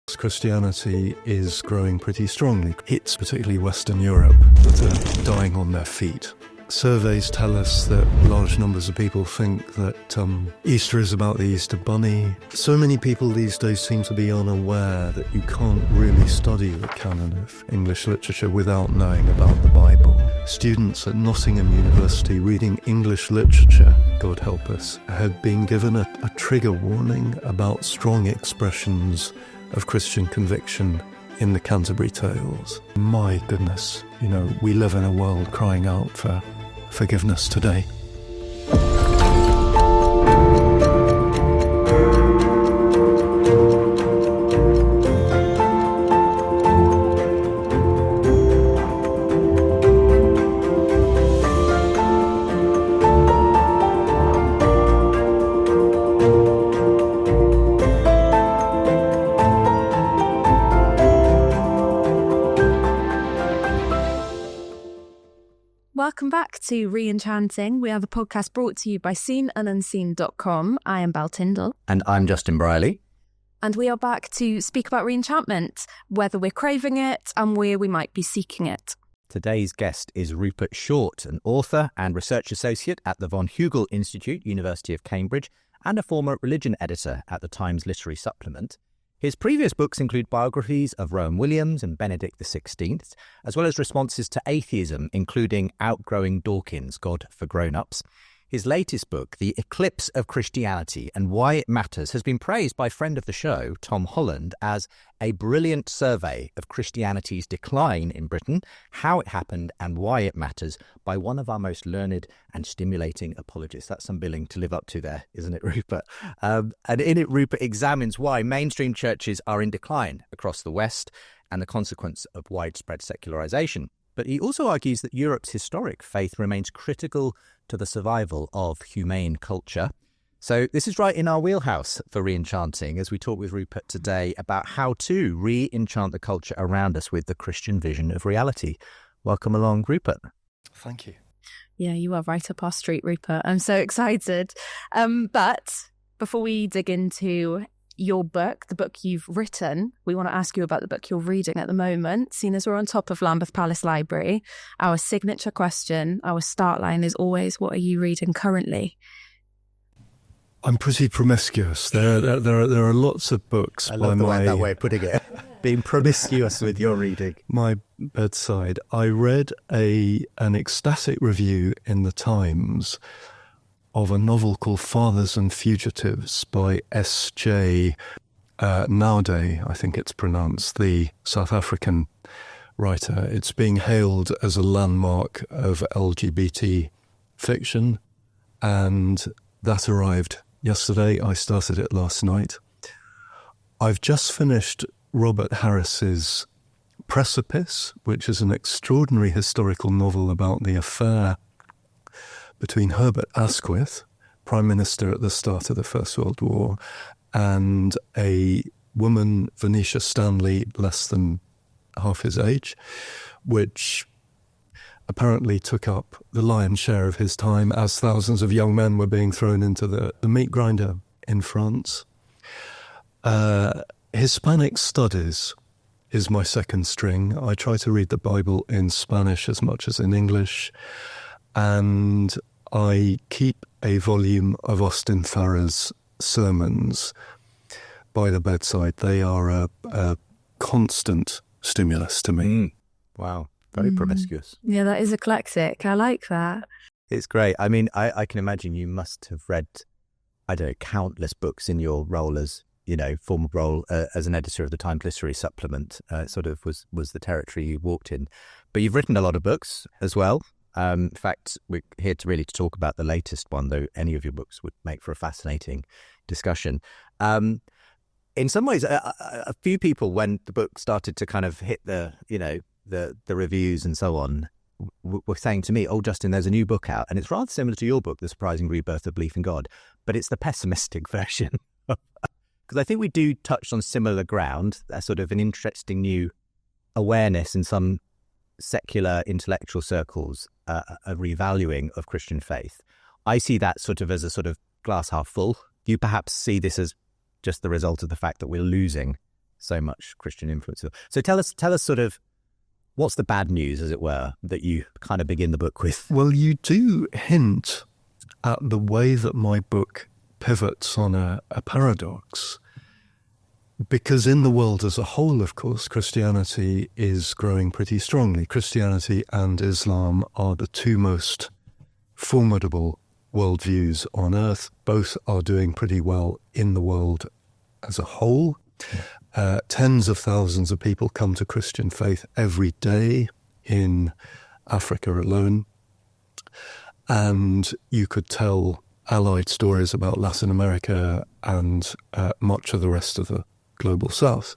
Christianity is growing pretty strongly. It's particularly Western Europe that are dying on their feet. Surveys tell us that large numbers of people think that Easter is about the Easter Bunny. So many people these days seem to be unaware that you can't really study the canon of English literature without knowing about the Bible. Students at Nottingham University reading English literature, God help us, had been given a trigger warning about strong expressions of Christian conviction in the Canterbury Tales. My goodness, we live in a world crying out for forgiveness today. Welcome back to Re-Enchanting. We have a podcast brought to you by seenandunseen.com. I am Belle Tindall. And I'm Justin Brierley. And we are back to speak about re-enchantment, whether we're craving it and where we might be seeking it. Today's guest is Rupert Shortt, an author and research associate at the von Hugel Institute, University of Cambridge, and a former religion editor at the Times Literary Supplement. His previous books include biographies of Rowan Williams and Benedict XVI, as well as responses to atheism, including Outgrowing Dawkins, God for Grown-Ups. His latest book, The Eclipse of Christianity and Why It Matters, has been praised by friend of the show, Tom Holland, as a brilliant survey of Christianity's decline in Britain, how it happened and why it matters, by one of our most learned and stimulating apologists. That's some billing to live up to there, isn't it, Rupert? And in it, Rupert examines why mainstream churches are in decline across the West and the consequence of widespread secularization. But he also argues that Europe's historic faith remains critical to the survival of humane culture. So this is right in our wheelhouse for Re-Enchanting, as we talk with Rupert today about how to re-enchant the culture around us with the Christian vision of reality. Welcome along, Rupert. Thank you. Yeah, you are right up our street, Rupert. I'm so excited. But before we dig into your book, the book you've written, we want to ask you about the book you're reading at the moment. Seeing as we're on top of Lambeth Palace Library, our signature question, our start line is always, what are you reading currently? I'm pretty promiscuous. There are lots of books. I love that way of putting it. Being promiscuous with your reading. My bedside. I read an ecstatic review in the Times of a novel called Fathers and Fugitives by S.J. Naude, I think it's pronounced, the South African writer. It's being hailed as a landmark of LGBT fiction, and that arrived yesterday. I started it last night. I've just finished Robert Harris's Precipice, which is an extraordinary historical novel about the affair between Herbert Asquith, Prime Minister at the start of the First World War, and a woman, Venetia Stanley, less than half his age, which apparently took up the lion's share of his time as thousands of young men were being thrown into the meat grinder in France. Hispanic Studies is my second string. I try to read the Bible in Spanish as much as in English, and I keep a volume of Austin Farrer's sermons by the bedside. They are a constant stimulus to me. Wow, very promiscuous. Yeah, that is eclectic. I like that. It's great. I mean, I can imagine you must have read, I don't know, countless books in your role as, former role as an editor of the Times Literary Supplement. Sort of was the territory you walked in. But you've written a lot of books as well. In fact, we're here to talk about the latest one, though any of your books would make for a fascinating discussion. In some ways, a few people, when the book started to kind of hit the reviews and so on, were saying to me, "Oh, Justin, there's a new book out, and it's rather similar to your book, The Surprising Rebirth of Belief in God, but it's the pessimistic version." Because I think we do touch on similar ground, a sort of an interesting new awareness in some secular intellectual circles, a revaluing of Christian faith. I see that sort of as a sort of glass half full. You perhaps see this as just the result of the fact that we're losing so much Christian influence. So tell us sort of, what's the bad news, as it were, that you kind of begin the book with? Well, you do hint at the way that my book pivots on a paradox. Because in the world as a whole, of course, Christianity is growing pretty strongly. Christianity and Islam are the two most formidable worldviews on earth. Both are doing pretty well in the world as a whole. Tens of thousands of people come to Christian faith every day in Africa alone. And you could tell allied stories about Latin America and much of the rest of the global south.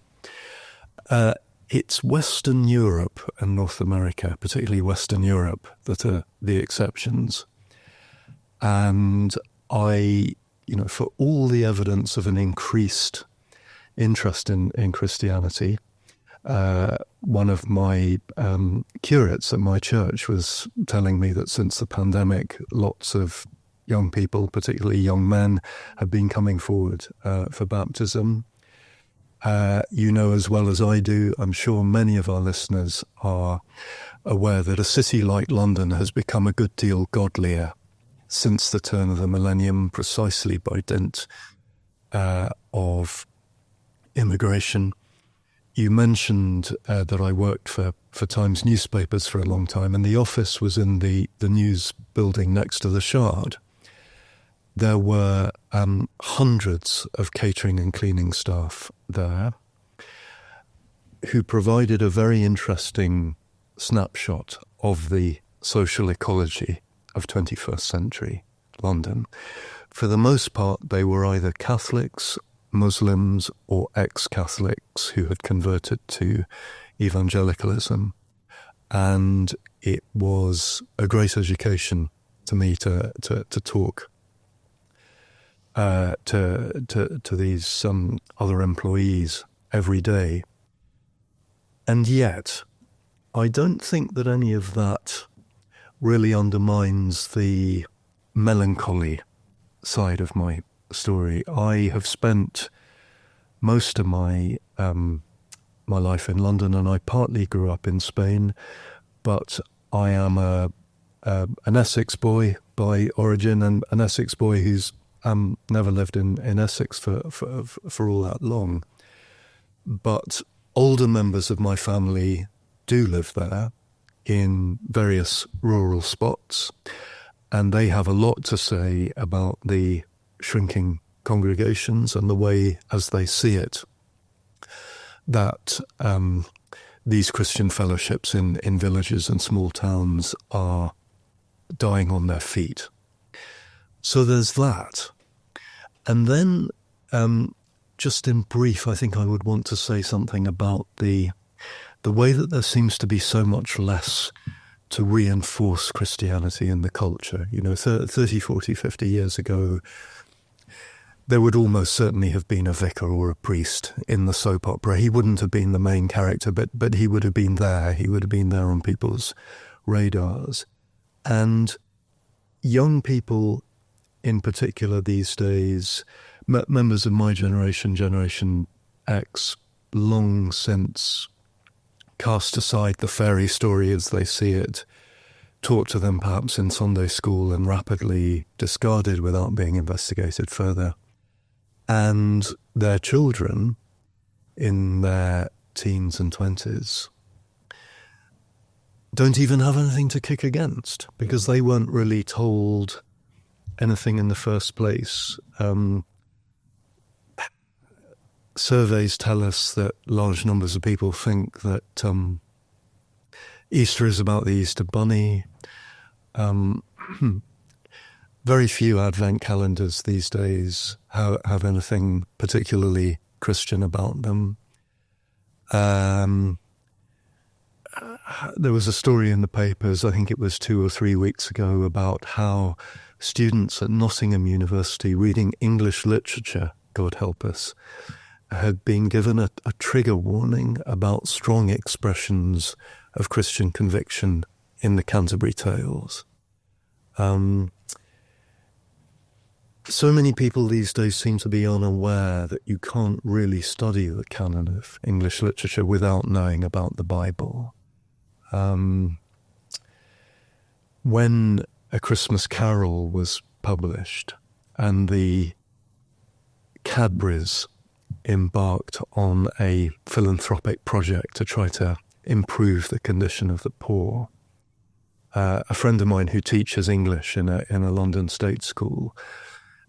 It's Western Europe and North America, particularly Western Europe, that are the exceptions. And for all the evidence of an increased interest in Christianity, one of my curates at my church was telling me that since the pandemic, lots of young people, particularly young men, have been coming forward for baptism. You know as well as I do, I'm sure many of our listeners are aware that a city like London has become a good deal godlier since the turn of the millennium, precisely by dint of immigration. You mentioned that I worked for Times newspapers for a long time, and the office was in the news building next to the Shard. There were hundreds of catering and cleaning staff there who provided a very interesting snapshot of the social ecology of 21st century London. For the most part, they were either Catholics, Muslims, or ex-Catholics who had converted to evangelicalism. And it was a great education to me to talk to these other employees every day. And yet, I don't think that any of that really undermines the melancholy side of my story. I have spent most of my life in London, and I partly grew up in Spain, but I am an Essex boy by origin, and an Essex boy who's never lived in Essex for all that long. But older members of my family do live there in various rural spots, and they have a lot to say about the shrinking congregations and the way, as they see it, that these Christian fellowships in villages and small towns are dying on their feet. So there's that. And then, just in brief, I think I would want to say something about the way that there seems to be so much less to reinforce Christianity in the culture. 30, 40, 50 years ago, there would almost certainly have been a vicar or a priest in the soap opera. He wouldn't have been the main character, but he would have been there. He would have been there on people's radars. And young people in particular these days, members of my generation, Generation X, long since cast aside the fairy story as they see it, taught to them perhaps in Sunday school and rapidly discarded without being investigated further. And their children in their teens and 20s don't even have anything to kick against because they weren't really told anything in the first place. Surveys tell us that large numbers of people think that Easter is about the Easter Bunny. Very few Advent calendars these days have anything particularly Christian about them. There was a story in the papers, I think it was 2 or 3 weeks ago, about how students at Nottingham University reading English literature, God help us, had been given a trigger warning about strong expressions of Christian conviction in the Canterbury Tales. So many people these days seem to be unaware that you can't really study the canon of English literature without knowing about the Bible. When A Christmas Carol was published and the Cadburys embarked on a philanthropic project to try to improve the condition of the poor, a friend of mine who teaches English in a London state school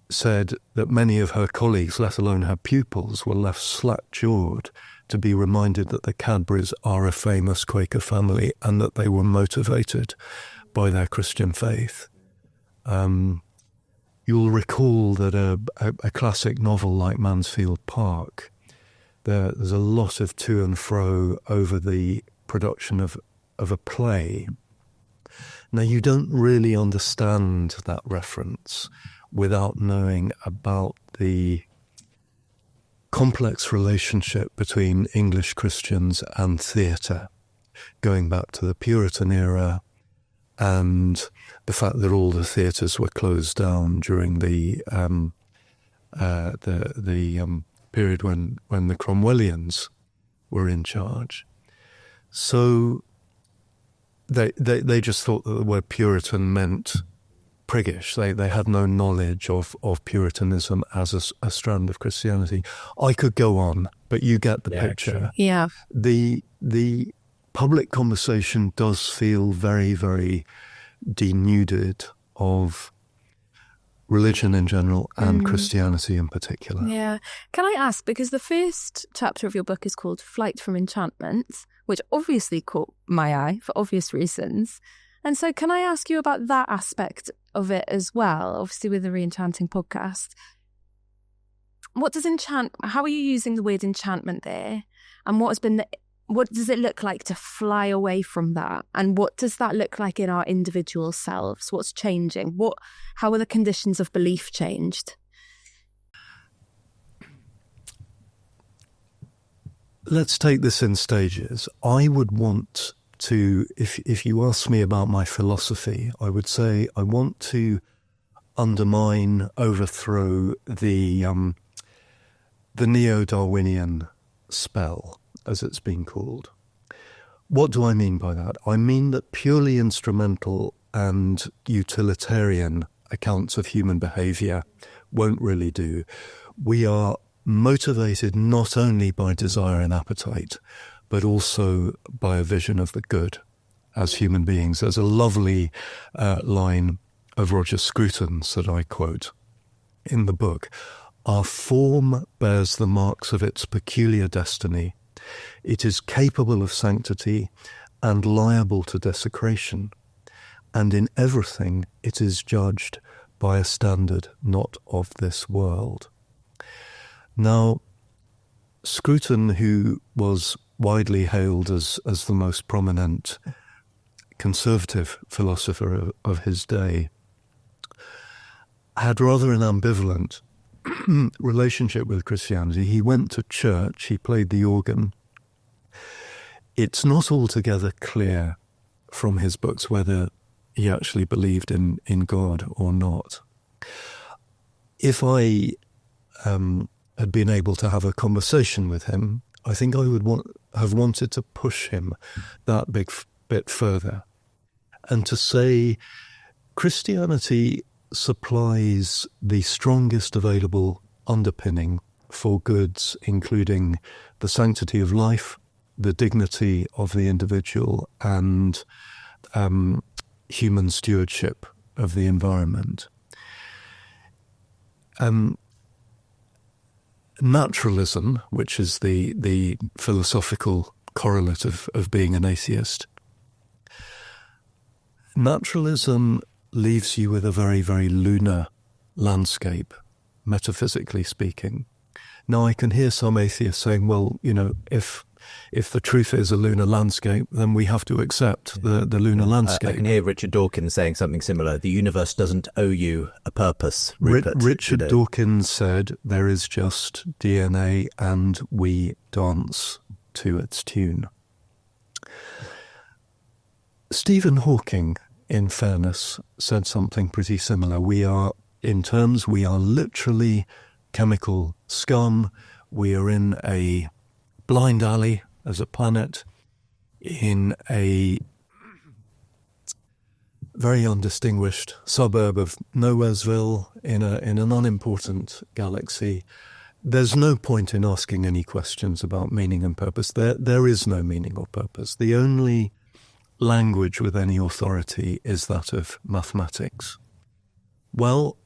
said that many of her colleagues, let alone her pupils, were left slack-jawed to be reminded that the Cadburys are a famous Quaker family and that they were motivated by their Christian faith. You'll recall that a classic novel like Mansfield Park, there's a lot of to and fro over the production of a play. Now, you don't really understand that reference without knowing about the complex relationship between English Christians and theatre, going back to the Puritan era, and the fact that all the theatres were closed down during the period when the Cromwellians were in charge. So they just thought that the word Puritan meant priggish. They had no knowledge of Puritanism as a strand of Christianity. I could go on, but you get the picture. Sure. Yeah. The public conversation does feel very, very denuded of religion in general and Christianity in particular. Yeah. Can I ask, because the first chapter of your book is called Flight from Enchantment, which obviously caught my eye for obvious reasons. And so can I ask you about that aspect of it as well, obviously with the Re-Enchanting podcast? How are you using the word enchantment there? And what does it look like to fly away from that? And what does that look like in our individual selves? What's changing? How are the conditions of belief changed? Let's take this in stages. I would want to, if you ask me about my philosophy, I would say I want to overthrow the neo-Darwinian spell, as it's been called. What do I mean by that? I mean that purely instrumental and utilitarian accounts of human behaviour won't really do. We are motivated not only by desire and appetite, but also by a vision of the good as human beings. There's a lovely line of Roger Scruton's that I quote in the book. Our form bears the marks of its peculiar destiny. It is capable of sanctity and liable to desecration. And in everything it is judged by a standard not of this world. Now, Scruton, who was widely hailed as the most prominent conservative philosopher of his day, had rather an ambivalent relationship with Christianity. He went to church, he played the organ. It's not altogether clear from his books whether he actually believed in God or not. If I had been able to have a conversation with him, I think I would have wanted to push him that bit further and to say Christianity supplies the strongest available underpinning for goods, including the sanctity of life, the dignity of the individual, and human stewardship of the environment. Naturalism, which is the philosophical correlate of being an atheist, naturalism leaves you with a very, very lunar landscape, metaphysically speaking. Now, I can hear some atheists saying, well, if the truth is a lunar landscape, then we have to accept the lunar landscape. I can hear Richard Dawkins saying something similar. The universe doesn't owe you a purpose, Rupert. Richard Dawkins said, there is just DNA and we dance to its tune. Stephen Hawking, in fairness, said something pretty similar. We are in terms, we are literally chemical scum. We are in a blind alley as a planet, in a very undistinguished suburb of Nowheresville, in an unimportant galaxy. There's no point in asking any questions about meaning and purpose. There is no meaning or purpose. The only language with any authority is that of mathematics. Well,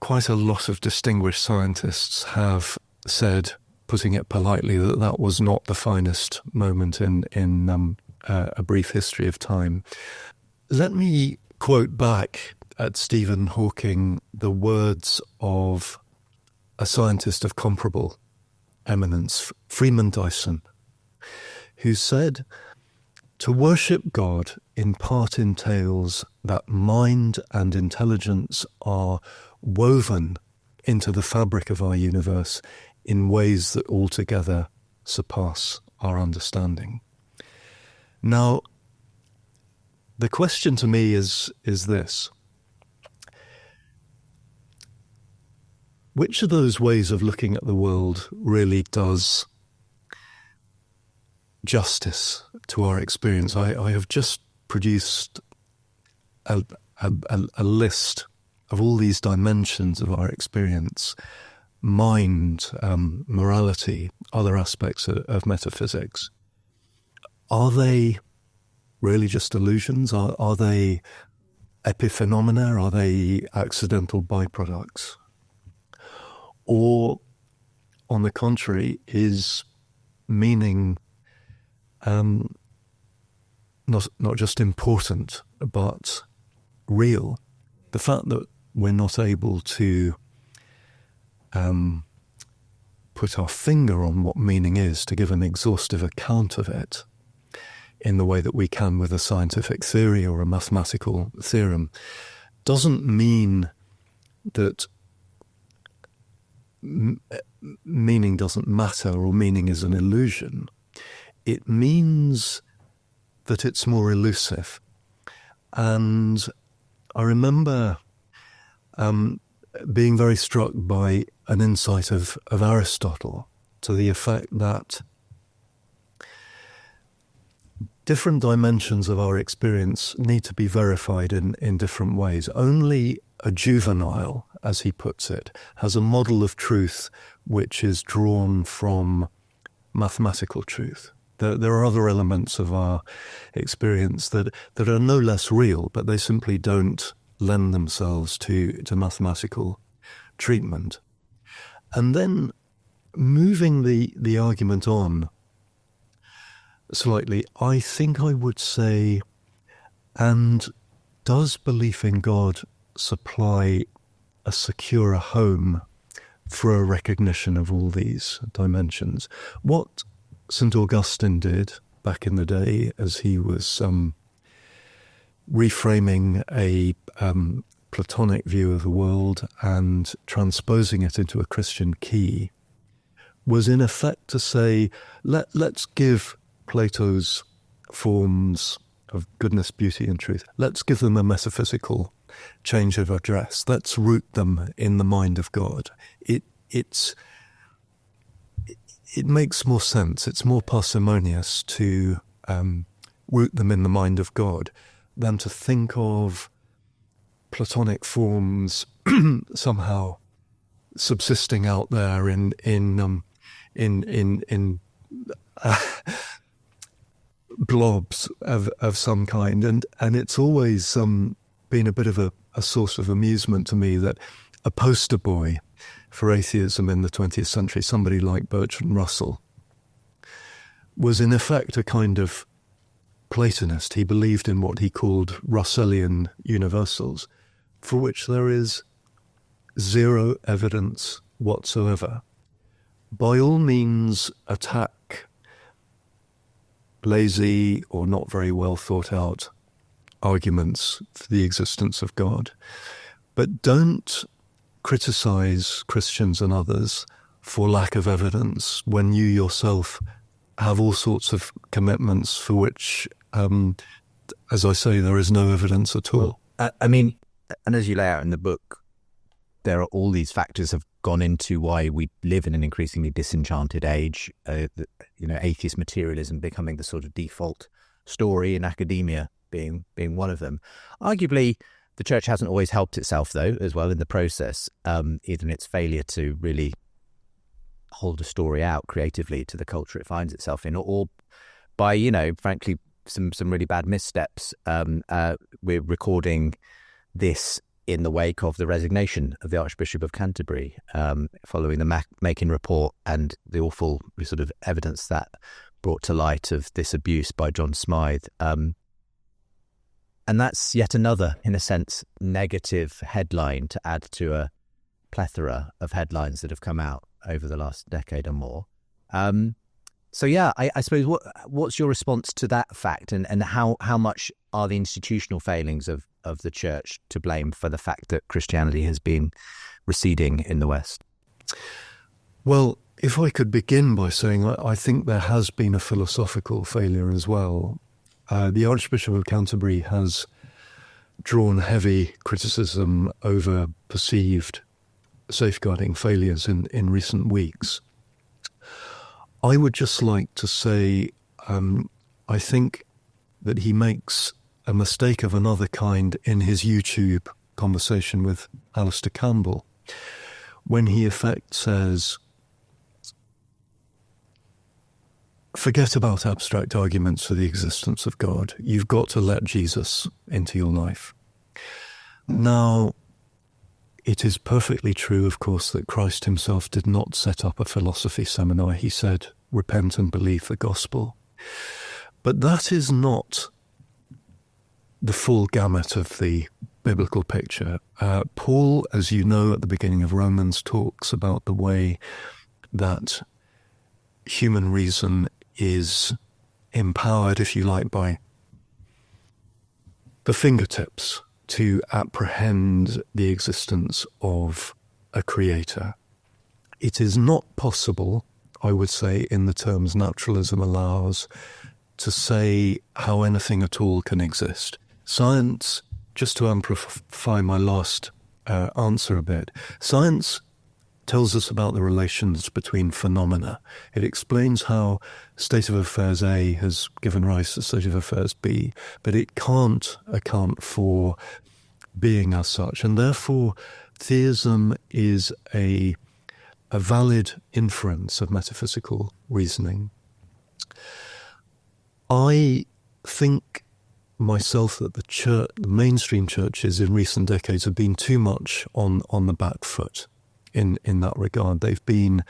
quite a lot of distinguished scientists have said, putting it politely, that was not the finest moment in a brief history of time. Let me quote back at Stephen Hawking the words of a scientist of comparable eminence, Freeman Dyson, who said, "To worship God in part entails that mind and intelligence are woven into the fabric of our universe in ways that altogether surpass our understanding." Now, the question to me is this. Which of those ways of looking at the world really does justice to our experience? I have just produced a list of all these dimensions of our experience: mind, morality, other aspects of metaphysics. Are they really just illusions? Are they epiphenomena? Are they accidental byproducts? Or, on the contrary, is meaning not just important, but real? The fact that we're not able to put our finger on what meaning is, to give an exhaustive account of it in the way that we can with a scientific theory or a mathematical theorem, doesn't mean that meaning doesn't matter or meaning is an illusion. It means that it's more elusive. And I remember being very struck by an insight of Aristotle to the effect that different dimensions of our experience need to be verified in different ways. Only a juvenile, as he puts it, has a model of truth which is drawn from mathematical truth. There are other elements of our experience that are no less real, but they simply don't lend themselves to mathematical treatment. And then moving the argument on slightly, I think I would say, and does belief in God supply a securer home for a recognition of all these dimensions? What St. Augustine did back in the day, as he was reframing a Platonic view of the world and transposing it into a Christian key, was in effect to say, let's give Plato's forms of goodness, beauty, and truth, let's give them a metaphysical change of address. Let's root them in the mind of God. It makes more sense. It's more parsimonious to root them in the mind of God than to think of Platonic forms somehow subsisting out there in blobs of some kind. And it's always been a bit of a source of amusement to me that a poster boy for atheism in the 20th century, somebody like Bertrand Russell, was in effect a kind of Platonist. He believed in what he called Russellian universals, for which there is zero evidence whatsoever. By all means, attack lazy or not very well thought out arguments for the existence of God, but don't criticize Christians and others for lack of evidence when you yourself have all sorts of commitments for which as I say, there is no evidence at all. Well, I mean, and as you lay out in the book, there are all these factors have gone into why we live in an increasingly disenchanted age. Atheist materialism becoming the sort of default story in academia being one of them. Arguably, the church hasn't always helped itself, though, as well in the process, either in its failure to really hold a story out creatively to the culture it finds itself in, or by, frankly, some really bad missteps. We're recording this in the wake of the resignation of the Archbishop of Canterbury, following the Mackin report and the awful sort of evidence that brought to light of this abuse by John Smythe. And that's yet another, in a sense, negative headline to add to a plethora of headlines that have come out over the last decade or more. I suppose what's your response to that fact, and how much are the institutional failings of the church to blame for the fact that Christianity has been receding in the West? Well, if I could begin by saying I think there has been a philosophical failure as well. The Archbishop of Canterbury has drawn heavy criticism over perceived safeguarding failures in recent weeks. I would just like to say I think that he makes a mistake of another kind in his YouTube conversation with Alistair Campbell, when he in effect says, forget about abstract arguments for the existence of God. You've got to let Jesus into your life. Now, it is perfectly true, of course, that Christ himself did not set up a philosophy seminar. He said, repent and believe the gospel. But that is not the full gamut of the biblical picture. Paul, as you know, at the beginning of Romans, talks about the way that human reason is empowered, if you like, by the fingertips to apprehend the existence of a creator. It is not possible, I would say, in the terms naturalism allows, to say how anything at all can exist. Science, just to amplify my last answer a bit, science tells us about the relations between phenomena. It explains how state of affairs A has given rise to state of affairs B, but it can't account for being as such. And therefore, theism is a valid inference of metaphysical reasoning. I think myself that the mainstream churches in recent decades have been too much on the back foot in that regard. They've been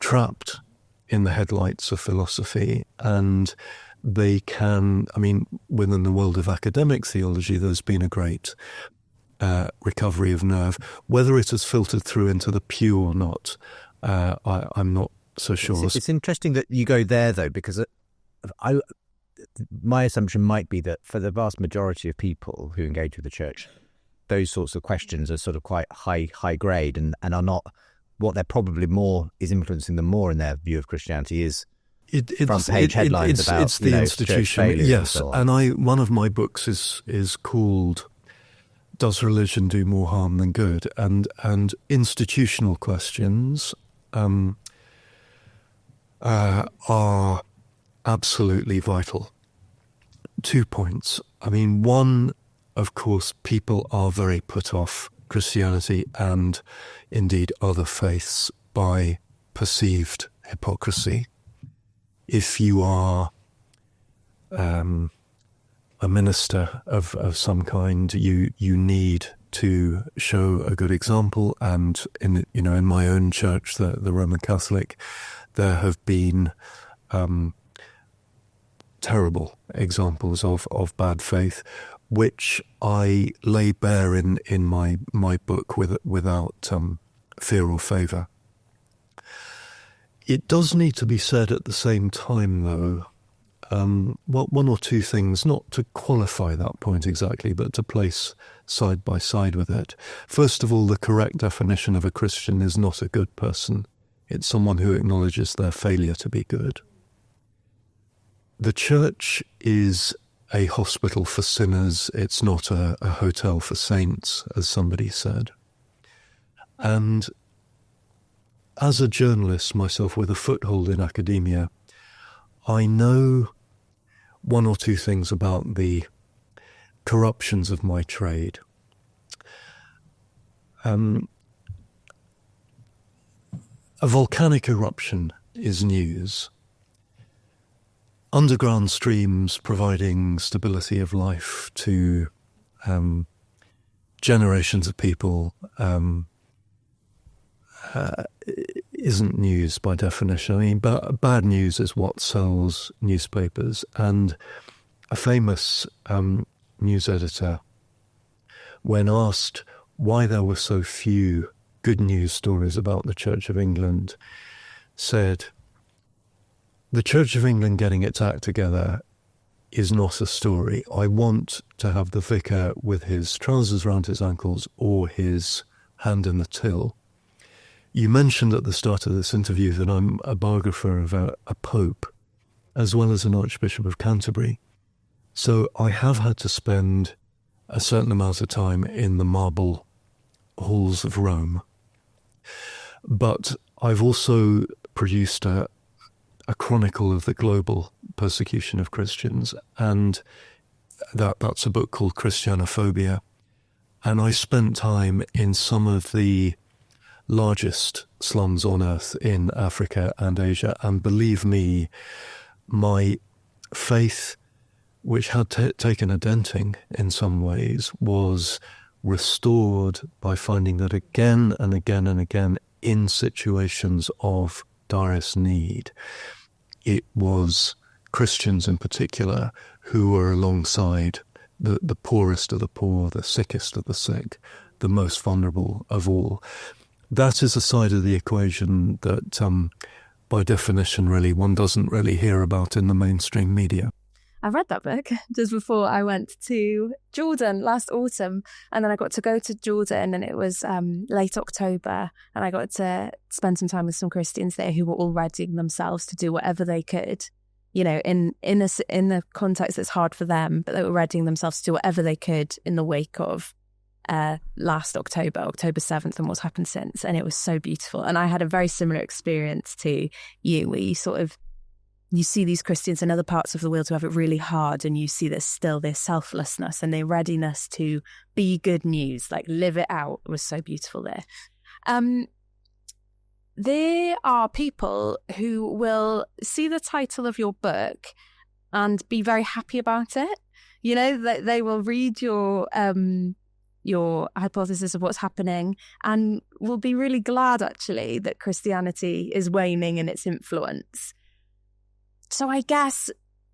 trapped in the headlights of philosophy, and they can, within the world of academic theology, there's been a great recovery of nerve. Whether it has filtered through into the pew or not, I'm not so sure. It's interesting that you go there, though, because my assumption might be that for the vast majority of people who engage with the church, those sorts of questions are sort of quite high grade and are not what they're probably more is influencing them more in their view of Christianity is front page headlines about it's the institution. Yes, and one of my books is called "Does Religion Do More Harm Than Good?" and institutional questions are absolutely vital. 2 points. One, of course, people are very put off Christianity and indeed other faiths by perceived hypocrisy. If you are a minister of some kind, you need to show a good example. And in my own church, the Roman Catholic, there have been terrible examples of bad faith, which I lay bare in my book without fear or favour. It does need to be said at the same time, though, one or two things, not to qualify that point exactly, but to place side by side with it. First of all, the correct definition of a Christian is not a good person. It's someone who acknowledges their failure to be good. The church is a hospital for sinners. It's not a hotel for saints, as somebody said. And as a journalist myself with a foothold in academia, I know one or two things about the corruptions of my trade. A volcanic eruption is news. Underground streams providing stability of life to generations of people isn't news by definition. I mean, bad news is what sells newspapers. And a famous news editor, when asked why there were so few good news stories about the Church of England, said, "The Church of England getting its act together is not a story. I want to have the vicar with his trousers round his ankles or his hand in the till." You mentioned at the start of this interview that I'm a biographer of a pope, as well as an Archbishop of Canterbury. So I have had to spend a certain amount of time in the marble halls of Rome. But I've also produced a chronicle of the global persecution of Christians, and that's a book called Christianophobia. And I spent time in some of the largest slums on earth in Africa and Asia, and believe me, my faith, which had taken a denting in some ways, was restored by finding that again and again and again, in situations of direst need, it was Christians in particular who were alongside the poorest of the poor, the sickest of the sick, the most vulnerable of all. That is a side of the equation that, by definition, really, one doesn't really hear about in the mainstream media. I read that book just before I went to Jordan last autumn, and then I got to go to Jordan, and it was late October, and I got to spend some time with some Christians there who were all readying themselves to do whatever they could, you know, in a context that's hard for them, but they were readying themselves to do whatever they could in the wake of last October 7th, and what's happened since. And it was so beautiful. And I had a very similar experience to you, where you see these Christians in other parts of the world who have it really hard, and you see there's still this selflessness and their readiness to be good news, like live it out. It was so beautiful there. There are people who will see the title of your book and be very happy about it. You know, they will read your hypothesis of what's happening and will be really glad, actually, that Christianity is waning in its influence. So I guess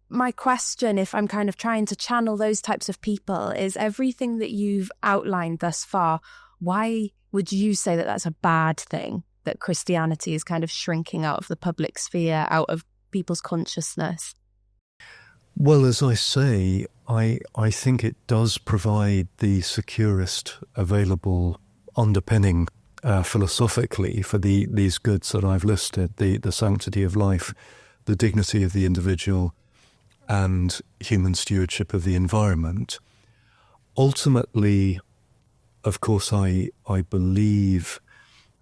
my question, if I'm kind of trying to channel those types of people, is everything that you've outlined thus far, why would you say that that's a bad thing, that Christianity is kind of shrinking out of the public sphere, out of people's consciousness? Well, as I say, I think it does provide the securest available underpinning philosophically for these goods that I've listed, the sanctity of life, the dignity of the individual, and human stewardship of the environment. Ultimately, of course, I believe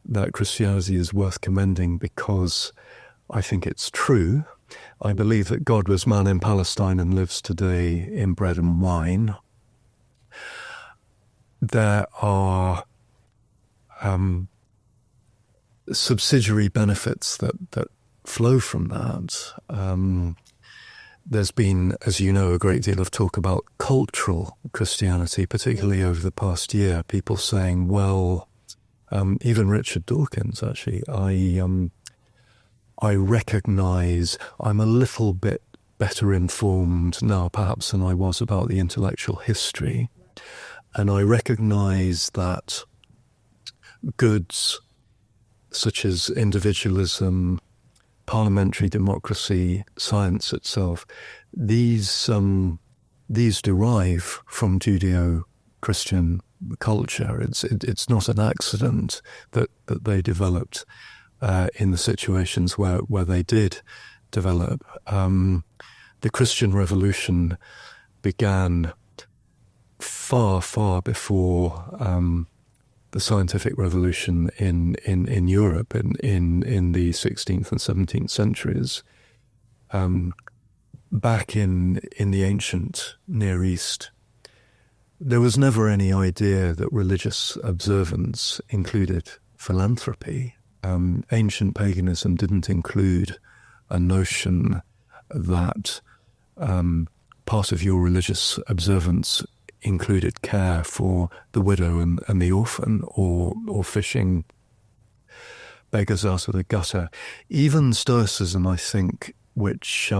that Christianity is worth commending because I think it's true. I believe that God was man in Palestine and lives today in bread and wine. There are subsidiary benefits that flow from that. There's been, as you know, a great deal of talk about cultural Christianity, particularly over the past year. People saying, well, even Richard Dawkins, actually, I recognise I'm a little bit better informed now, perhaps, than I was about the intellectual history. And I recognise that goods such as individualism, parliamentary democracy, science itself, these derive from Judeo-Christian culture. It's not an accident that they developed in the situations where they did develop. The Christian Revolution began far, far before the scientific revolution in Europe in the 16th and 17th centuries. Back in the ancient Near East, there was never any idea that religious observance included philanthropy. Ancient paganism didn't include a notion that part of your religious observance included care for the widow and the orphan, or fishing beggars out of the gutter. Even Stoicism, I think, which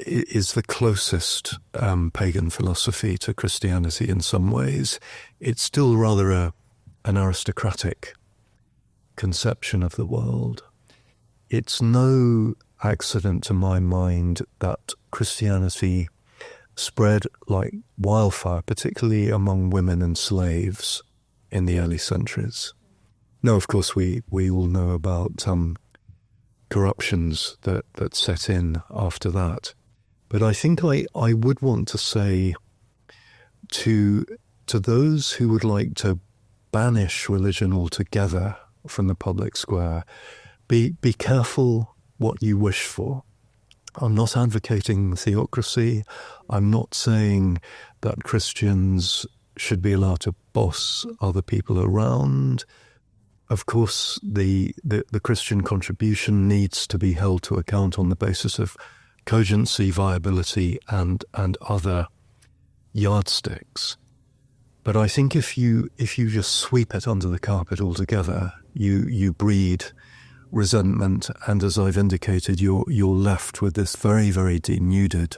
is the closest pagan philosophy to Christianity in some ways, it's still rather an aristocratic conception of the world. It's no accident to my mind that Christianity spread like wildfire, particularly among women and slaves in the early centuries. Now, of course, we all know about corruptions that set in after that. But I think I would want to say to those who would like to banish religion altogether from the public square, be careful what you wish for. I'm not advocating theocracy. I'm not saying that Christians should be allowed to boss other people around. Of course, the Christian contribution needs to be held to account on the basis of cogency, viability, and other yardsticks. But I think if you just sweep it under the carpet altogether, you breed resentment, and as I've indicated, you're left with this very, very denuded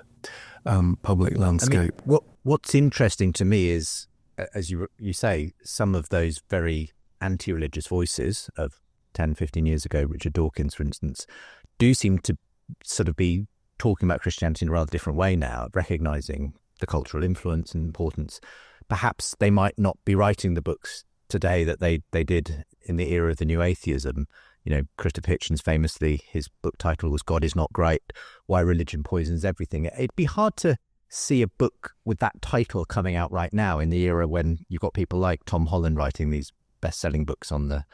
public landscape. I mean, what's interesting to me is, as you say, some of those very anti-religious voices of 10, 15 years ago, Richard Dawkins, for instance, do seem to sort of be talking about Christianity in a rather different way now, recognising the cultural influence and importance. Perhaps they might not be writing the books today that they did in the era of the New Atheism. You know, Christopher Hitchens famously, his book title was God is Not Great, Why Religion Poisons Everything. It'd be hard to see a book with that title coming out right now in the era when you've got people like Tom Holland writing these best-selling books on the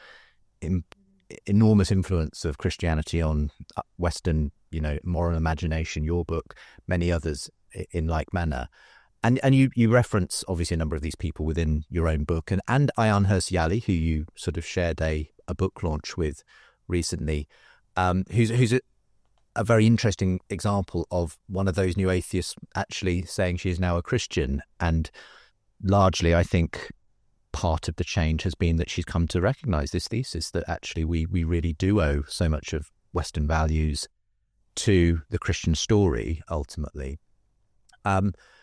enormous influence of Christianity on Western, moral imagination, your book, many others in like manner. And you reference, obviously, a number of these people within your own book, and Ayaan Hirsi Ali, who you sort of shared a book launch with recently, who's a very interesting example of one of those new atheists actually saying she is now a Christian. And largely, I think, part of the change has been that she's come to recognise this thesis that actually we really do owe so much of Western values to the Christian story, ultimately.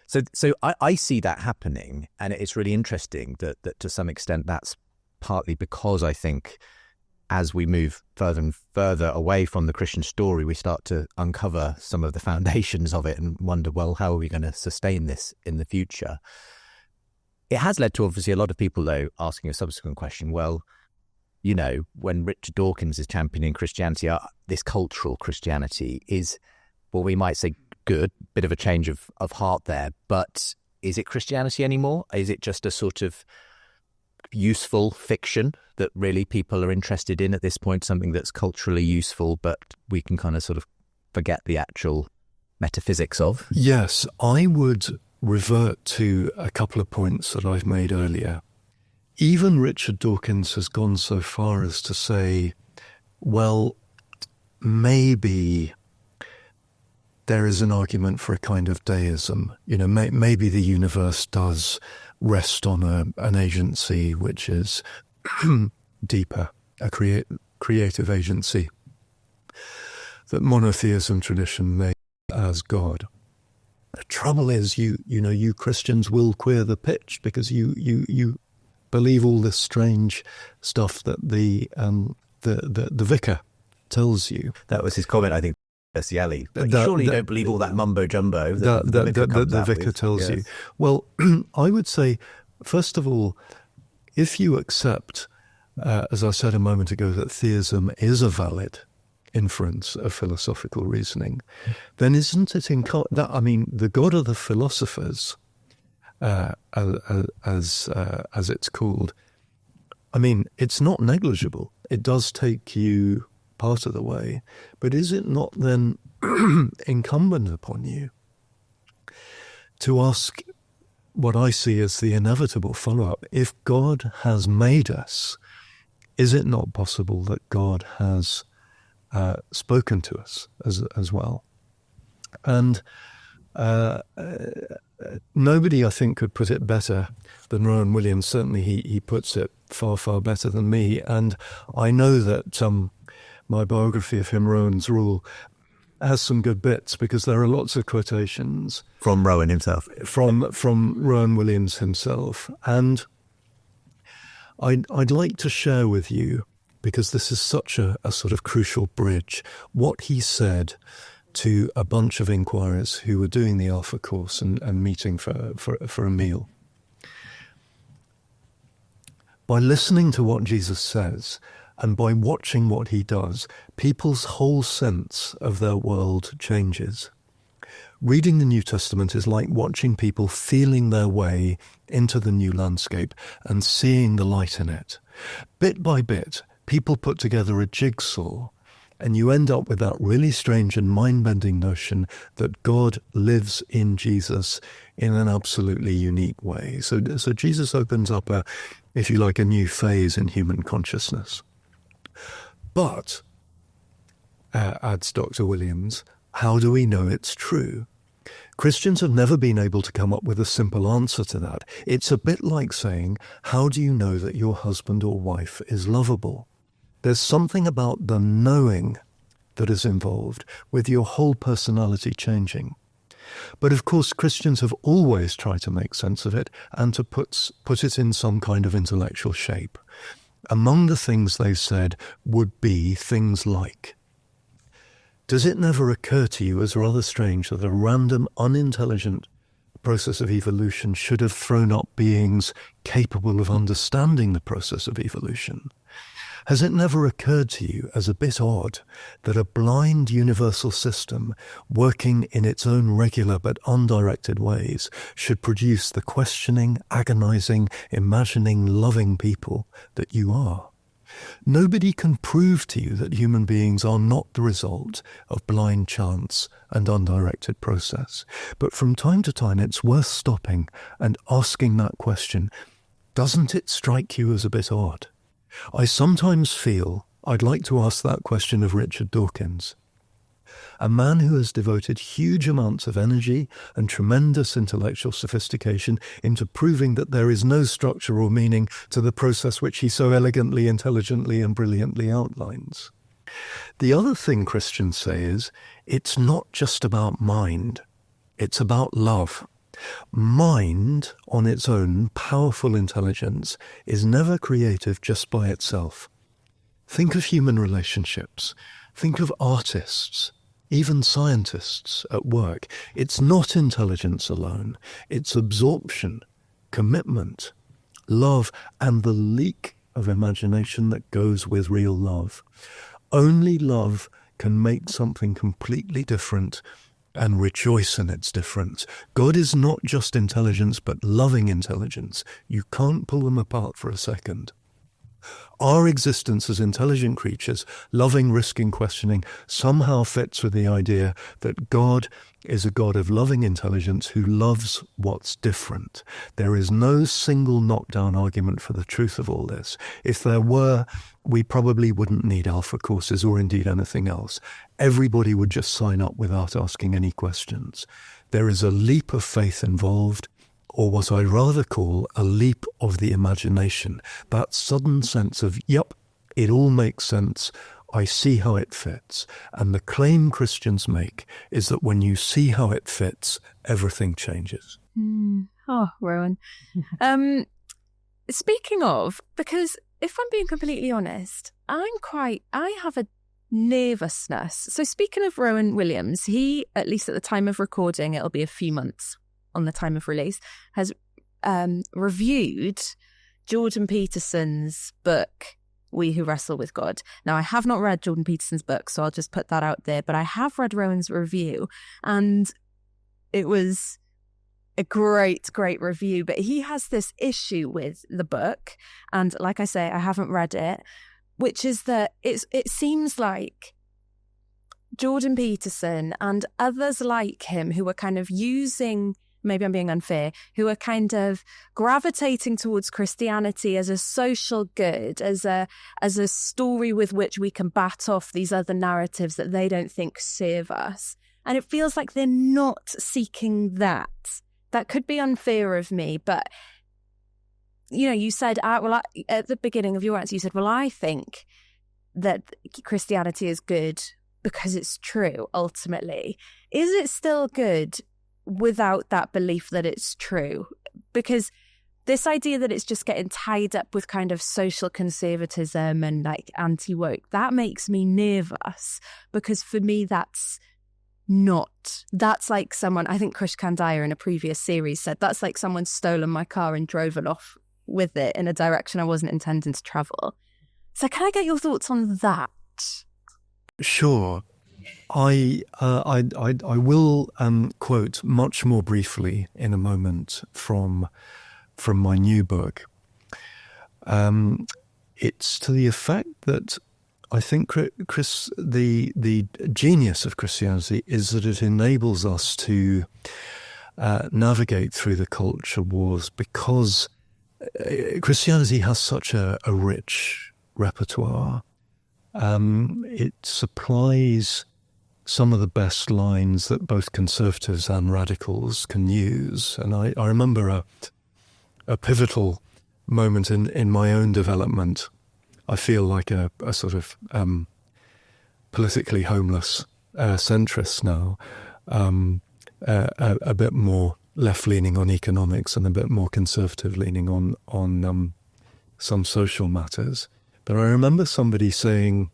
So I see that happening, and it's really interesting that to some extent that's partly because I think as we move further and further away from the Christian story, we start to uncover some of the foundations of it and wonder, well, how are we going to sustain this in the future? It has led to, obviously, a lot of people, though, asking a subsequent question, well, when Richard Dawkins is championing Christianity, this cultural Christianity is, well, we might say good, bit of a change of heart there, but is it Christianity anymore? Is it just a sort of useful fiction that really people are interested in at this point, something that's culturally useful, but we can kind of sort of forget the actual metaphysics of? Yes, I would revert to a couple of points that I've made earlier. Even Richard Dawkins has gone so far as to say, well, maybe there is an argument for a kind of deism. Maybe the universe does rest on an agency which is deeper, a creative agency that monotheism tradition may as God. The trouble is, you Christians will queer the pitch because you believe all this strange stuff that the vicar tells you. That was his comment, I think. Surely you don't believe all that mumbo jumbo that the vicar tells you. Well, I would say, first of all, if you accept, as I said a moment ago, that theism is a valid inference of philosophical reasoning, then isn't it the God of the philosophers, as it's called, it's not negligible. It does take you part of the way, but is it not then incumbent upon you to ask what I see as the inevitable follow-up? If God has made us, is it not possible that God has spoken to us as well? And nobody, I think, could put it better than Rowan Williams. Certainly he puts it far, far better than me. And I know that my biography of him, Rowan's Rule, has some good bits, because there are lots of quotations from Rowan himself, from Rowan Williams himself. And I'd like to share with you, because this is such a sort of crucial bridge, what he said to a bunch of inquirers who were doing the Alpha course and meeting for a meal. By listening to what Jesus says and by watching what he does, people's whole sense of their world changes. Reading the New Testament is like watching people feeling their way into the new landscape and seeing the light in it. Bit by bit, people put together a jigsaw, and you end up with that really strange and mind-bending notion that God lives in Jesus in an absolutely unique way. So Jesus opens up a new phase in human consciousness. But, adds Dr. Williams, how do we know it's true? Christians have never been able to come up with a simple answer to that. It's a bit like saying, how do you know that your husband or wife is lovable? There's something about the knowing that is involved with your whole personality changing. But of course, Christians have always tried to make sense of it and to put it in some kind of intellectual shape. Among the things they said would be things like, does it never occur to you as rather strange that a random, unintelligent process of evolution should have thrown up beings capable of understanding the process of evolution? Has it never occurred to you as a bit odd that a blind universal system working in its own regular but undirected ways should produce the questioning, agonizing, imagining, loving people that you are? Nobody can prove to you that human beings are not the result of blind chance and undirected process. But from time to time, it's worth stopping and asking that question. Doesn't it strike you as a bit odd? I sometimes feel I'd like to ask that question of Richard Dawkins, a man who has devoted huge amounts of energy and tremendous intellectual sophistication into proving that there is no structure or meaning to the process which he so elegantly, intelligently, and brilliantly outlines. The other thing Christians say is, it's not just about mind, it's about love. Mind, on its own powerful intelligence, is never creative just by itself. Think of human relationships. Think of artists, even scientists at work. It's not intelligence alone. It's absorption, commitment, love, and the leak of imagination that goes with real love. Only love can make something completely different and rejoice in its difference. God is not just intelligence, but loving intelligence. You can't pull them apart for a second. Our existence as intelligent creatures, loving, risking, questioning, somehow fits with the idea that God is a God of loving intelligence who loves what's different. There is no single knockdown argument for the truth of all this. If there were, we probably wouldn't need Alpha courses or indeed anything else. Everybody would just sign up without asking any questions. There is a leap of faith involved, or what I rather call a leap of the imagination, that sudden sense of, yep, it all makes sense, I see how it fits. And the claim Christians make is that when you see how it fits, everything changes. Oh, Rowan. Speaking of, because if I'm being completely honest, I have a nervousness. So speaking of Rowan Williams, he, at least at the time of recording, it'll be a few months on the time of release, has reviewed Jordan Peterson's book, We Who Wrestle with God. Now, I have not read Jordan Peterson's book, so I'll just put that out there, but I have read Rowan's review, and it was a great review. But he has this issue with the book, and like I say, I haven't read it, which is that it seems like Jordan Peterson and others like him who are kind of using, maybe I'm being unfair, who are kind of gravitating towards Christianity as a social good, as a story with which we can bat off these other narratives that they don't think serve us. And it feels like they're not seeking that. That could be unfair of me, but you said, at the beginning of your answer, you said, well, I think that Christianity is good because it's true, ultimately. Is it still good without that belief that it's true? Because this idea that it's just getting tied up with kind of social conservatism and like anti-woke, that makes me nervous, because for me that's like someone, I think Krish Kandiah in a previous series said, that's like someone stolen my car and drove it off with it in a direction I wasn't intending to travel. So can I get your thoughts on that? Sure. I will quote much more briefly in a moment from my new book. It's to the effect that I think the genius of Christianity is that it enables us to navigate through the culture wars, because Christianity has such a rich repertoire. It supplies some of the best lines that both conservatives and radicals can use. And I remember a pivotal moment in my own development. I feel like a sort of politically homeless centrist now, a bit more left-leaning on economics and a bit more conservative-leaning on some social matters. But I remember somebody saying,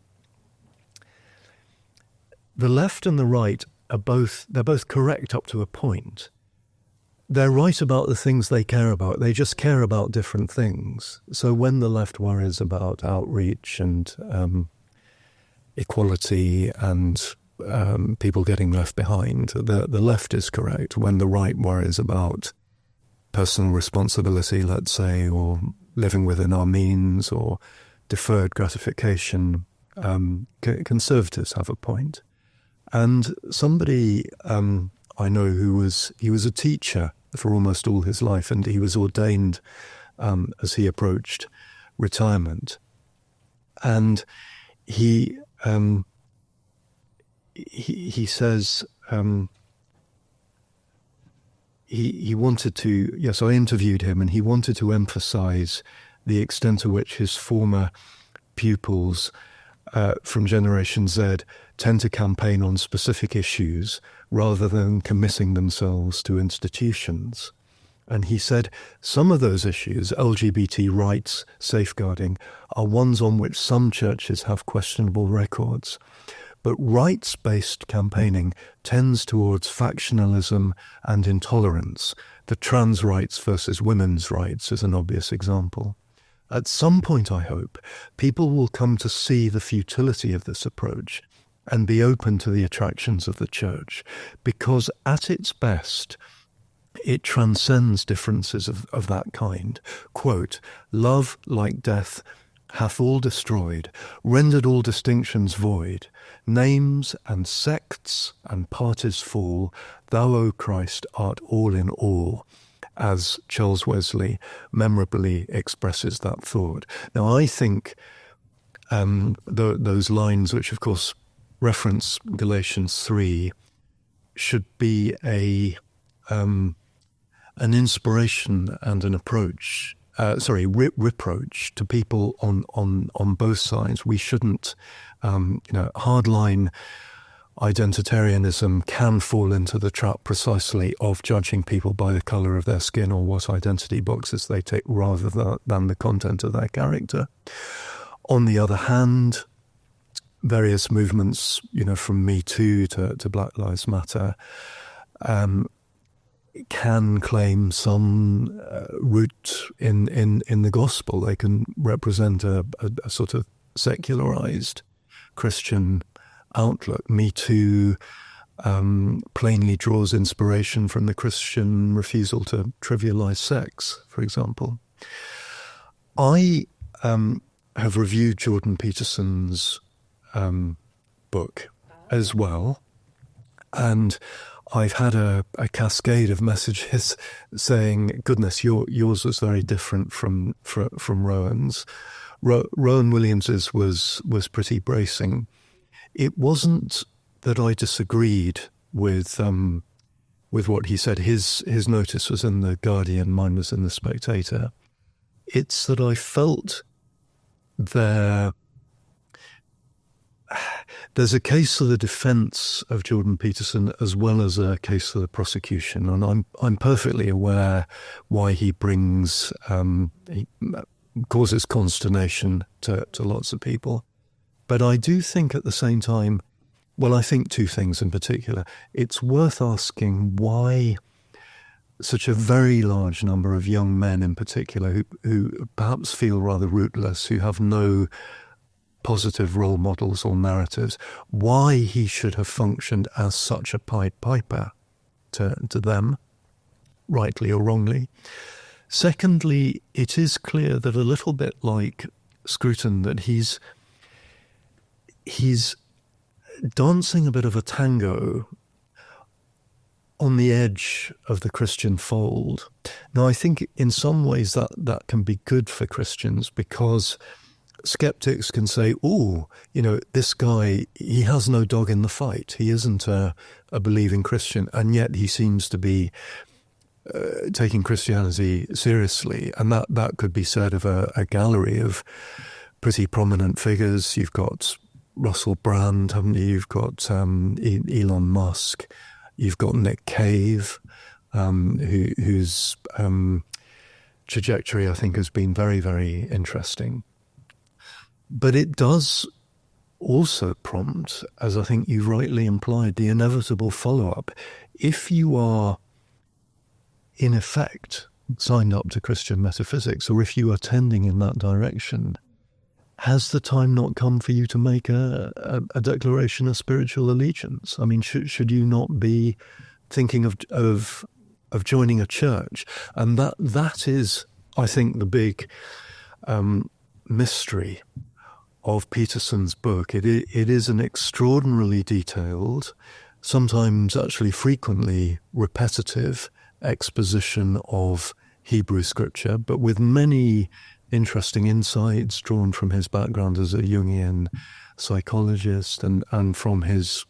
the left and the right they're both correct up to a point. They're right about the things they care about. They just care about different things. So when the left worries about outreach and equality and people getting left behind, the left is correct. When the right worries about personal responsibility, let's say, or living within our means, or deferred gratification, conservatives have a point. And somebody I know he was a teacher for almost all his life, and he was ordained as he approached retirement. And he says he wanted to. Yes, I interviewed him, and he wanted to emphasize the extent to which his former pupils from Generation Z tend to campaign on specific issues rather than committing themselves to institutions. And he said some of those issues, LGBT rights, safeguarding, are ones on which some churches have questionable records. But rights-based campaigning tends towards factionalism and intolerance. The trans rights versus women's rights is an obvious example. At some point, I hope, people will come to see the futility of this approach and be open to the attractions of the church, because at its best, it transcends differences of that kind. Quote, "Love, like death, hath all destroyed, rendered all distinctions void. Names and sects and parties fall. Thou, O Christ, art all in all," as Charles Wesley memorably expresses that thought. Now, I think those lines, which of course reference Galatians 3, should be an inspiration and an approach, reproach to people on both sides. We shouldn't, hardline identitarianism can fall into the trap precisely of judging people by the colour of their skin or what identity boxes they take rather than the content of their character. On the other hand, various movements, from Me Too to Black Lives Matter, can claim some root in the gospel. They can represent a sort of secularized Christian outlook. Me Too plainly draws inspiration from the Christian refusal to trivialize sex, for example. I have reviewed Jordan Peterson's book as well, and I've had a cascade of messages saying, goodness, yours was very different from Rowan's. Rowan Williams's was pretty bracing. It wasn't that I disagreed with what he said. His notice was in The Guardian, mine was in The Spectator. It's that I felt there's a case for the defence of Jordan Peterson as well as a case for the prosecution, and I'm perfectly aware why he brings he causes consternation to lots of people. But I do think at the same time, well, I think two things in particular. It's worth asking why such a very large number of young men in particular who perhaps feel rather rootless, who have no positive role models or narratives, why he should have functioned as such a Pied Piper to them, rightly or wrongly. Secondly, it is clear that a little bit like Scruton, that he's dancing a bit of a tango on the edge of the Christian fold. Now, I think in some ways that can be good for Christians, because skeptics can say, oh, this guy, he has no dog in the fight. He isn't a believing Christian, and yet he seems to be taking Christianity seriously. And that could be said of a gallery of pretty prominent figures. You've got Russell Brand, haven't you? You've got Elon Musk. You've got Nick Cave, whose trajectory, I think, has been very, very interesting. But it does also prompt, as I think you rightly implied, the inevitable follow-up. If you are, in effect, signed up to Christian metaphysics, or if you are tending in that direction, has the time not come for you to make a declaration of spiritual allegiance? I mean, should you not be thinking of joining a church? And that is, I think, the big mystery of Peterson's book. It is an extraordinarily detailed, sometimes actually frequently repetitive exposition of Hebrew scripture, but with many interesting insights drawn from his background as a Jungian psychologist and from his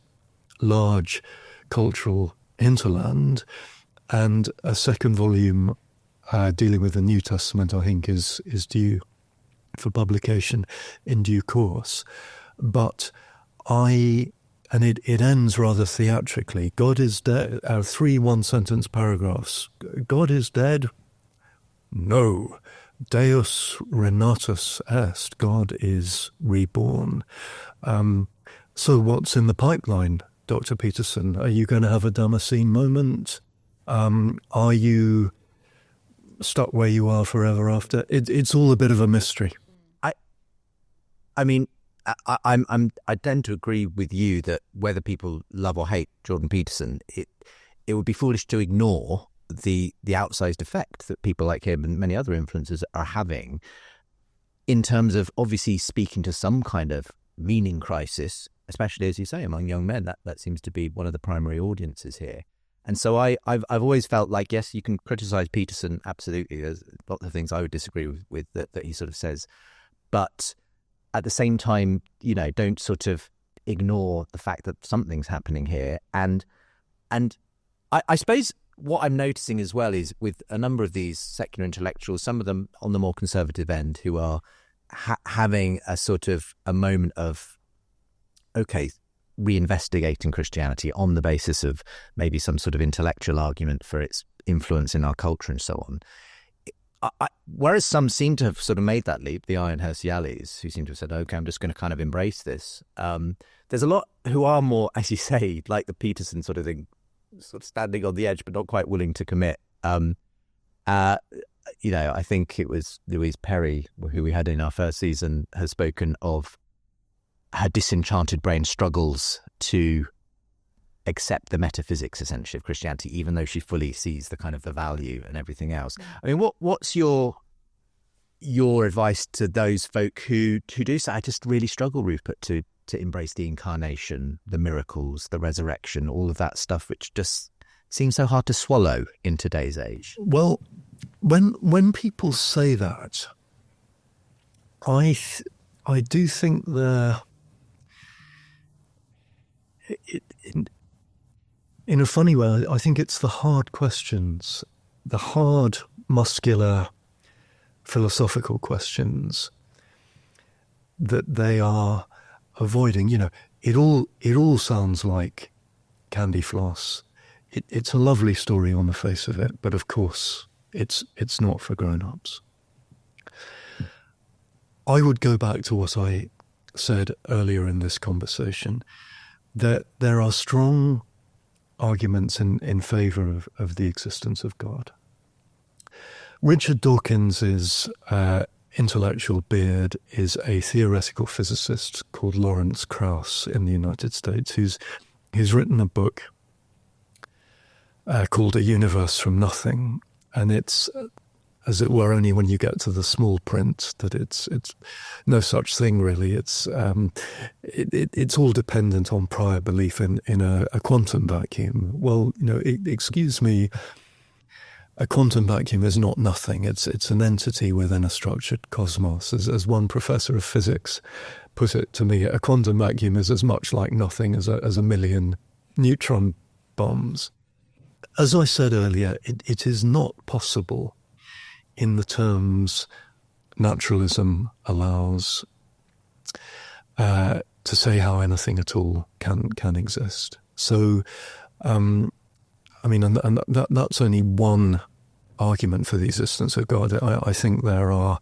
large cultural hinterland. And a second volume dealing with the New Testament, I think, is due for publication in due course. But it ends rather theatrically. God is dead. 3 one-sentence paragraphs. God is dead? No. Deus renatus est. God is reborn. So what's in the pipeline, Dr. Peterson? Are you going to have a Damascene moment? Are you stuck where you are forever after? It's all a bit of a mystery. I mean, I tend to agree with you that whether people love or hate Jordan Peterson, it would be foolish to ignore the outsized effect that people like him and many other influencers are having in terms of obviously speaking to some kind of meaning crisis, especially, as you say, among young men. That seems to be one of the primary audiences here. And so I've always felt like, yes, you can criticize Peterson, absolutely. There's lots of things I would disagree with that he sort of says. But at the same time, don't sort of ignore the fact that something's happening here. And I suppose what I'm noticing as well is with a number of these secular intellectuals, some of them on the more conservative end, who are having a sort of a moment of, okay, reinvestigating Christianity on the basis of maybe some sort of intellectual argument for its influence in our culture and so on. Whereas some seem to have sort of made that leap, the Iron Hersiales, who seem to have said, okay, I'm just going to kind of embrace this. There's a lot who are more, as you say, like the Peterson sort of thing, sort of standing on the edge, but not quite willing to commit. I think it was Louise Perry, who we had in our first season, has spoken of her disenchanted brain struggles to accept the metaphysics, essentially, of Christianity, even though she fully sees the kind of the value and everything else. I mean, what's your advice to those folk who do say, I just really struggle, Rupert, to embrace the incarnation, the miracles, the resurrection, all of that stuff, which just seems so hard to swallow in today's age? Well, when people say that, I do think in a funny way, I think it's the hard questions, the hard, muscular, philosophical questions that they are avoiding. It all sounds like candy floss. It's a lovely story on the face of it, but of course it's not for grown-ups. I would go back to what I said earlier in this conversation, that there are strong arguments in favour of the existence of God. Richard Dawkins's intellectual beard is a theoretical physicist called Lawrence Krauss in the United States, who's written a book called A Universe from Nothing, and it's, as it were, only when you get to the small print that it's no such thing really. It's all dependent on prior belief in a quantum vacuum. Well, excuse me, a quantum vacuum is not nothing. It's an entity within a structured cosmos. As one professor of physics put it to me, a quantum vacuum is as much like nothing as a million neutron bombs. As I said earlier, it is not possible in the terms naturalism allows to say how anything at all can exist. So, and that's only one argument for the existence of God. I think there are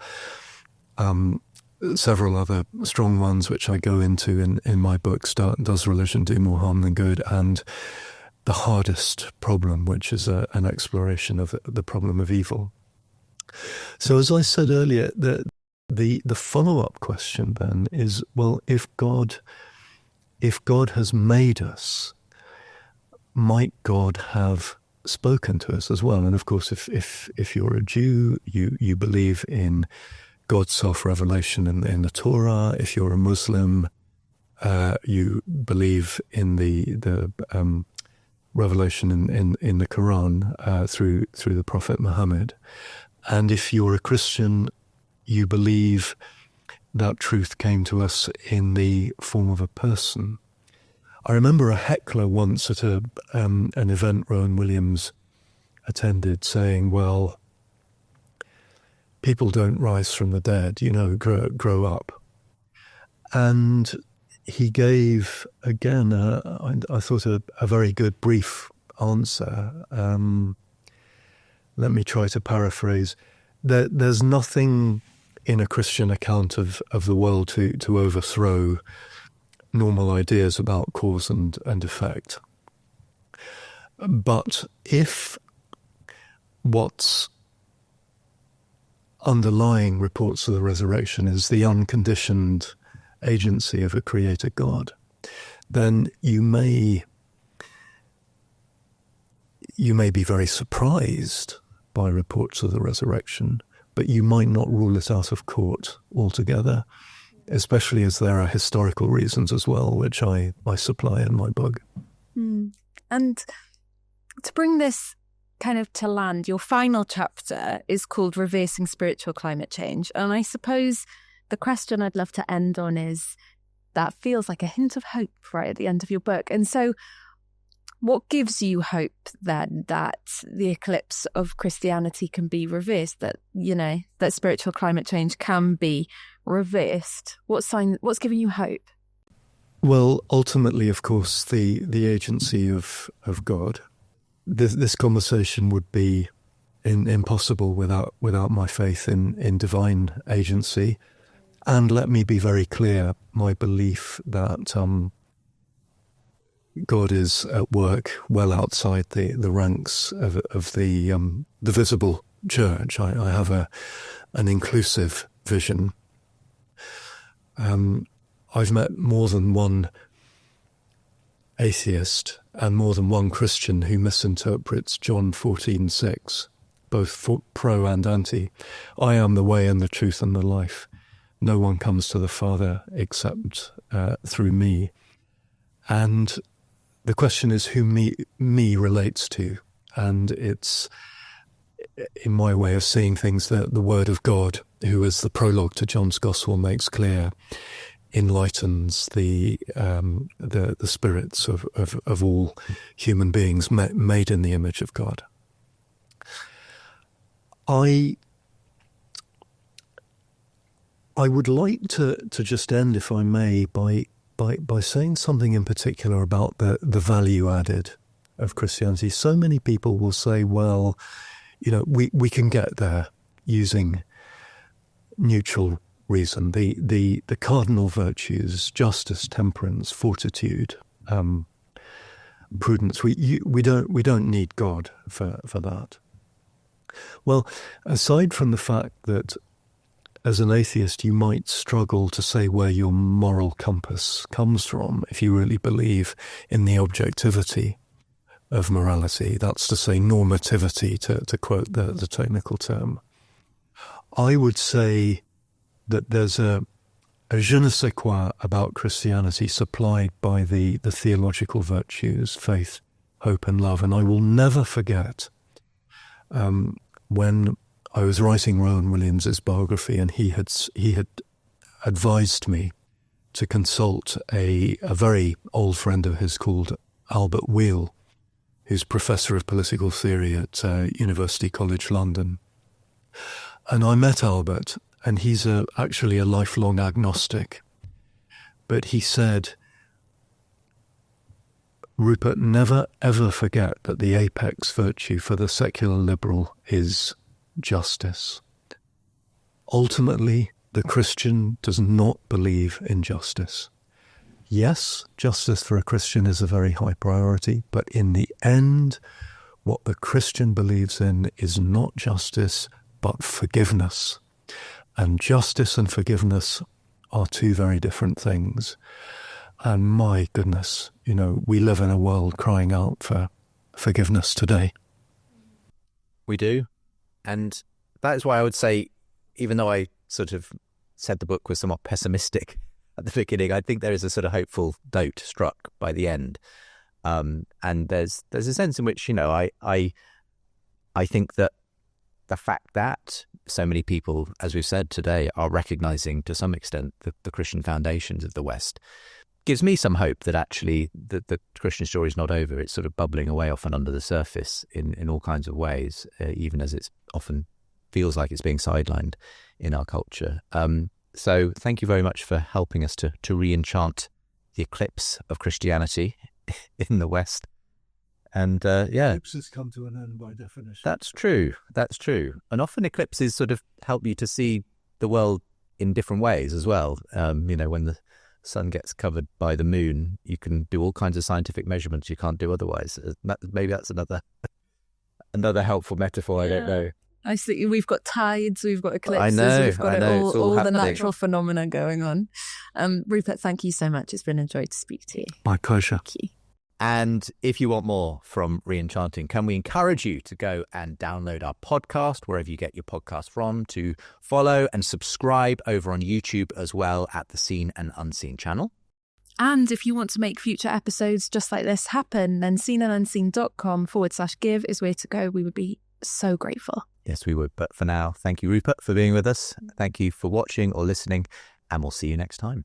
several other strong ones which I go into in my books. Does religion do more harm than good? And the hardest problem, which is an exploration of the problem of evil. So as I said earlier, the follow-up question then is, well, if God has made us, might God have spoken to us as well? And of course, if you're a Jew, you believe in God's self-revelation in the Torah. If you're a Muslim, you believe in the revelation in the Quran through the Prophet Muhammad. And if you're a Christian, you believe that truth came to us in the form of a person. I remember a heckler once at an event Rowan Williams attended saying, well, people don't rise from the dead, grow up. And he gave, again, I thought a very good brief answer. Let me try to paraphrase. There's nothing in a Christian account of the world to overthrow normal ideas about cause and effect. But if what's underlying reports of the resurrection is the unconditioned agency of a creator God, then you may be very surprised by reports of the resurrection, but you might not rule it out of court altogether, especially as there are historical reasons as well, which I supply in my book. And to bring this kind of to land, your final chapter is called Reversing Spiritual Climate Change. And I suppose the question I'd love to end on is, that feels like a hint of hope right at the end of your book. And so what gives you hope then that the eclipse of Christianity can be reversed, that spiritual climate change can be reversed? What's giving you hope? Well, ultimately, of course, the agency of God. This conversation would be impossible without my faith in divine agency. And let me be very clear, my belief that God is at work well outside the ranks of the visible church. I have an inclusive vision. I've met more than one atheist and more than one Christian who misinterprets John 14:6, both pro and anti. I am the way and the truth and the life. No one comes to the Father except through me. And the question is who me relates to. And it's, in my way of seeing things, that the Word of God, who as the prologue to John's Gospel makes clear, enlightens the spirits of all human beings made in the image of God. I would like to just end, if I may, by saying something in particular about the value added of Christianity. So many people will say, well, we can get there using neutral reason. The cardinal virtues, justice, temperance, fortitude, prudence. We don't need God for that. Well, aside from the fact that as an atheist you might struggle to say where your moral compass comes from if you really believe in the objectivity of morality, that's to say normativity, to quote the technical term, I would say that there's a je ne sais quoi about Christianity supplied by the theological virtues, faith, hope and love. And I will never forget when I was writing Rowan Williams's biography, and he had advised me to consult a very old friend of his called Albert Wheel, who's professor of political theory at University College London. And I met Albert, and he's actually a lifelong agnostic. But he said, Rupert, never ever forget that the apex virtue for the secular liberal is justice. Ultimately, the Christian does not believe in justice. Yes, justice for a Christian is a very high priority, but in the end, what the Christian believes in is not justice, but forgiveness. And justice and forgiveness are two very different things. And my goodness, we live in a world crying out for forgiveness today. We do. And that is why I would say, even though I sort of said the book was somewhat pessimistic at the beginning, I think there is a sort of hopeful note struck by the end. And there's a sense in which, I think that the fact that so many people, as we've said today, are recognizing to some extent the Christian foundations of the West gives me some hope that actually the Christian story is not over. It's sort of bubbling away often under the surface in all kinds of ways, even as it often feels like it's being sidelined in our culture. So thank you very much for helping us to re-enchant the eclipse of Christianity in the West. And eclipses come to an end by definition. That's true. And often eclipses sort of help you to see the world in different ways as well. When the sun gets covered by the moon, you can do all kinds of scientific measurements you can't do otherwise. Maybe that's another helpful metaphor. I don't know. I see. We've got tides, we've got eclipses, we've got all the natural phenomena going on. Rupert, thank you so much. It's been a joy to speak to you. My pleasure. Thank you. And if you want more from Re-Enchanting, can we encourage you to go and download our podcast, wherever you get your podcast from, to follow and subscribe over on YouTube as well at the Seen and Unseen channel. And if you want to make future episodes just like this happen, then seenandunseen.com/give is where to go. We would be so grateful. Yes, we would. But for now, thank you, Rupert, for being with us. Thank you for watching or listening, and we'll see you next time.